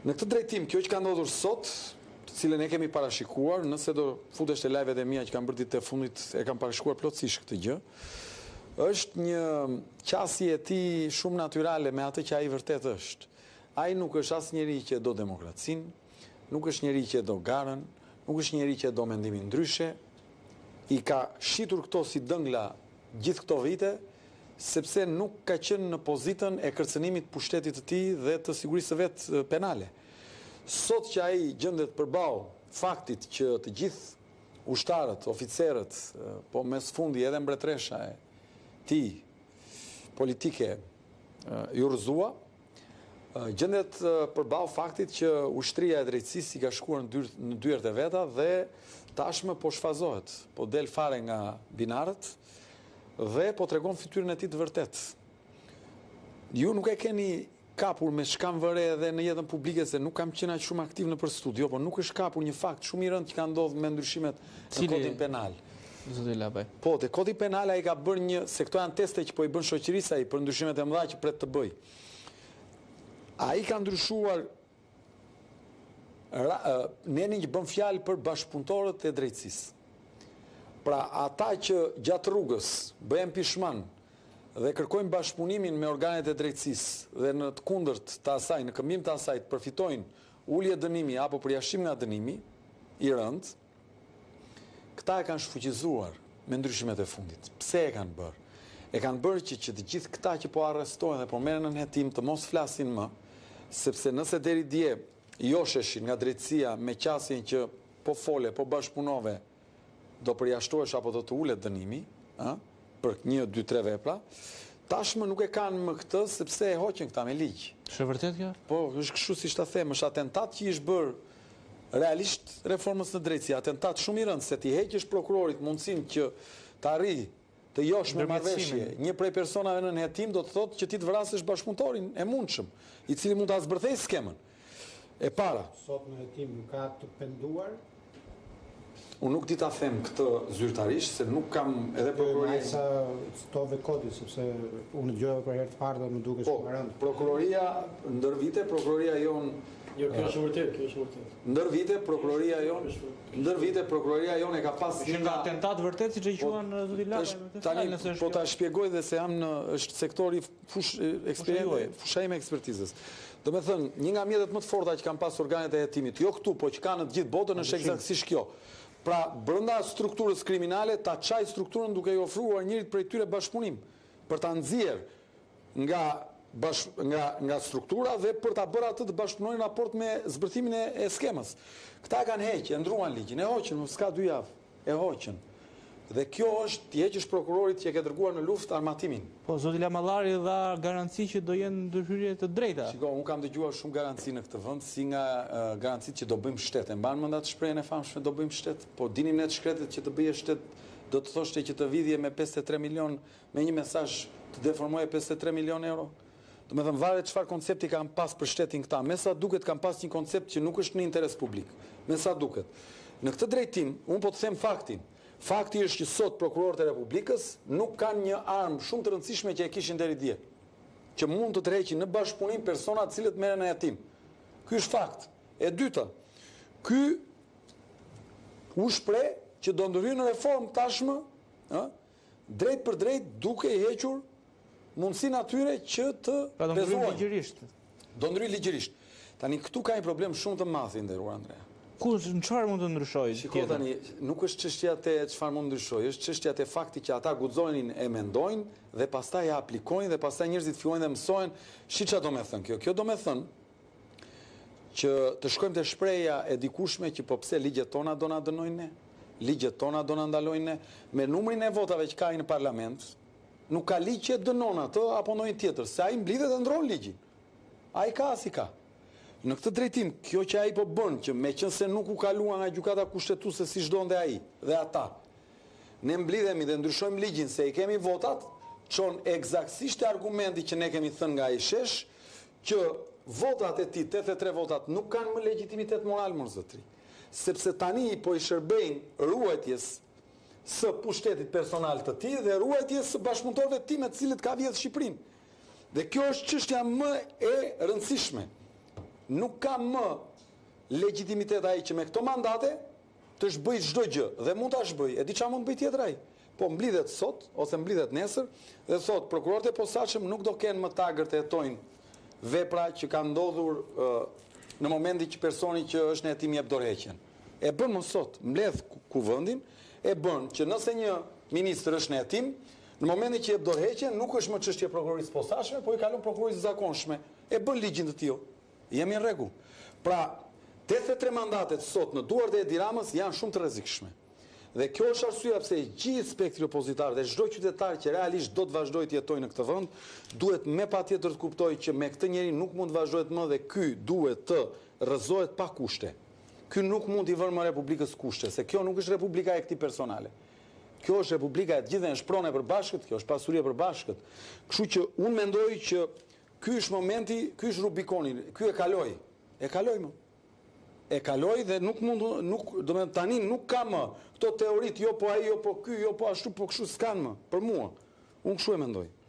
Në këtë drejtim, kjo që ka ndodhur sot, të cilën e kemi parashikuar, nëse do futesh te live-et e mia që kanë bërë ditët e fundit, e kam parashikuar plotësisht këtë gjë, është një qasje e tij shumë natyrale me atë që ai vërtet është. Ai nuk është as njeri që do demokracinë, nuk është njeri që do garën, nuk është njeri që do mendimin ndryshe, i ka shitur këto si dëngla gjithë këto vite, sepse nuk ka qenë në pozitën e kërcënimit pushtetit të tij dhe të sigurisë së vet penale. Sot që ai gjendet përballë faktit që të gjithë ushtarët, oficerët, po mes fundi edhe mbretresha e tij politike ju rrëzua, gjendet përballë faktit që ushtria e drejtësisë i ka shkuar në dyert e veta dhe tashmë po shfazohet, po del fare nga binarët dhe po tregon fytyrën e tij të vërtet. Ju nuk e keni kapur me shkam vëre edhe në jetën publike, se nuk kam qenë aq shumë aktiv në për studio, por nuk është kapur një fakt shumë i rëndë që ka ndodhur me ndryshimet në kodin penal. Zoti Lapaj. Po, te kodi penal ai ka bërë një, se këto janë teste që po i bën shoqërisë ai për ndryshimet e mëdha që pret të bëj. Ai ka ndryshuar nenin që bën fjalë për bashkëpunëtorët e drejtësisë. Pra ata që gjatë rrugës bëhen pishman dhe kërkojnë bashkëpunimin me organet e drejtësisë dhe në të kundërt të asaj, në këmbim të asaj të përfitojnë ulje dënimi apo përjashtim nga dënimi i rënd, këta e kanë shfuqizuar me ndryshimet e fundit. Pse e kanë bërë? E kanë bërë që të gjithë këta që po arrestohen dhe po merren në hetim të mos flasin më, sepse nëse deri dje josheshin nga drejtësia me qasjen që po fole, po bashkëpunove, do përjashtohesh apo do të ulet dënimi, për 1, 2, 3 vepra, tashmë nuk e kanë më këtë sepse e hoqën këta me ligj. Është vërtet kjo? Po, është kështu siç ta them, është atentat që ish bër realisht reformës në drejtësi, atentat shumë i rëndë se ti heqësh prokurorit mundësinë që të arrijë të josh me marrëveshje një prej personave në hetim, do të thotë që ti të vrasësh bashkëpunëtorin e mundshëm, i cili mund ta zbërthejë skemën. E para. Sot në hetim nuk ka të penduar. Unë nuk di ta them këtë zyrtarisht, se nuk kam edhe prokuroria. Sa citove kodi, sepse unë dëgjova për herë të parë dhe më duket shumë e rëndë. Prokuroria ndër vite, prokuroria jon. Jo, kjo është vërtet, kjo është vërtet. Ndër vite prokuroria jon e ka pas nga atentat vërtet siç e quajnë zoti Lapaj. Tani po ta shpjegoj dhe se jam në është sektori fusha ime ekspertizës. Do me thënë, një nga mjetet më të forta që kanë pas organet e hetimit, jo këtu, po që kanë në të gjithë botën, është eksaktësisht kjo. Pra, brenda strukturës kriminale, ta çaj strukturën duke i ofruar njërit prej tyre bashkëpunim, për ta nxjerr nga struktura dhe për ta bërë atë të bashkëpunojnë në raport me zbërthimin e skemës. Këta kanë heqë, e ndruan ligjin, e hoqën, s'ka 2 javë, e hoqën. Dhe kjo është t'i heqësh prokurorit që e ke dërguar në luftë armatimin. Po, zoti Lamallari dha garanci që do jenë ndërhyrje të drejta. Shiko, unë kam dëgjuar shumë garanci në këtë vend, si nga garancitë që do bëjmë shtet. E mban mend atë shprehjen e famshme do bëjmë shtet? Po dinim ne të shkretet që të bëje shtet, do të thoshte që të vidhje me 53 milion, me një mesazh të deformoje 53 milion euro. Do me thënë varet çfarë koncepti kanë pas për shtetin këta. Me sa duket kanë pas një koncept që nuk është në interes publik. Me sa duket. Në këtë drejtim, unë po të them faktin. Fakti është që sot prokurorët e Republikës nuk kanë një armë shumë të rëndësishme që e kishin deri dje, që mund të tërheqin në bashkëpunim persona të cilët merren në hetim. Ky është fakt. E dyta, ky u shpreh që do ndërhyjë në reformë tashmë, drejt për drejt duke i hequr mundësinë atyre që të ligjërisht. Do ndryjë ligjërisht. Tani këtu ka një problem shumë të madh i nderuar Andrea. Në çfarë mund të ndryshojë? Shikoj tani, nuk është çështja te çfarë mund të ndryshojë, është çështja te fakti që ata guxonin e mendojnë dhe pastaj e aplikojnë dhe pastaj njerëzit fillojnë dhe mësojnë. Ç'a do të thënë kjo? Kjo do të thënë që të shkojmë te shprehja e dikushme që po pse ligjet tona do na dënojnë ne? Ligjet tona do na ndalojnë ne? Me numrin e votave që ka ai në parlament, nuk ka ligj që dënon atë apo ndonjë tjetër, se ai mblidhet dhe ndron ligjin. Ai ka si ka. Në këtë drejtim, kjo që ai po bën, që meqense nuk u kalua nga gjykata kushtetuese siç donte ai dhe ata, ne mblidhemi dhe ndryshojmë ligjin se i kemi votat, çon eksaktësisht argumenti që ne kemi thënë nga ai shesh, që votat e tij, 83 votat, nuk kanë më legjitimitet moral më zotri. Sepse tani po i shërbejnë ruajtjes së pushtetit personal të tij dhe ruajtjes së bashkëpunëtorëve të tij me të cilët ka vjedhur Shqipërinë. Dhe kjo është çështja më e rëndësishme. nuk ka më legitimitet ai që me këto mandate të shbëj çdo gjë dhe mund ta shbëj. E di çfarë mund bëj tjetër ai? Po mblidhet sot ose mblidhet nesër dhe thot prokurorët e posaçëm nuk do kenë më tagër të hetojnë vepra që kanë ndodhur në momentin që personi që është në hetim jep dorëheqjen. E bën më sot, mbledh kuvendin, e bën që nëse një ministër është në hetim, në momentin që jep dorëheqjen nuk është më çështje prokurorisë posaçme, po i kalon prokurorisë zakonshme. E bën ligjin të tillë. Jemi në rregull. Pra, 83 mandatet sot në duart e Edi Ramës janë shumë të rrezikshme. Dhe kjo është arsyeja pse gjithë spektri opozitar dhe çdo qytetar që realisht do të vazhdojë të jetojë në këtë vend, duhet me patjetër të kuptojë që me këtë njeri nuk mund të vazhdohet më dhe ky duhet të rrëzohet pa kushte. Ky nuk mund t'i vënë më Republikës kushte, se kjo nuk është Republika e këtij personale. Kjo është Republika e të gjithëve, është pronë e përbashkët, kjo është pasuri e përbashkët. Kështu që unë mendoj që ky është momenti, ky është Rubikoni, ky e kaloi. E kaloi më. E kaloi dhe nuk mund, do të tani nuk ka më këto teoritë, jo po ai, jo po ky, jo po ashtu, po kështu s'kan më. Për mua, unë kështu e mendoj.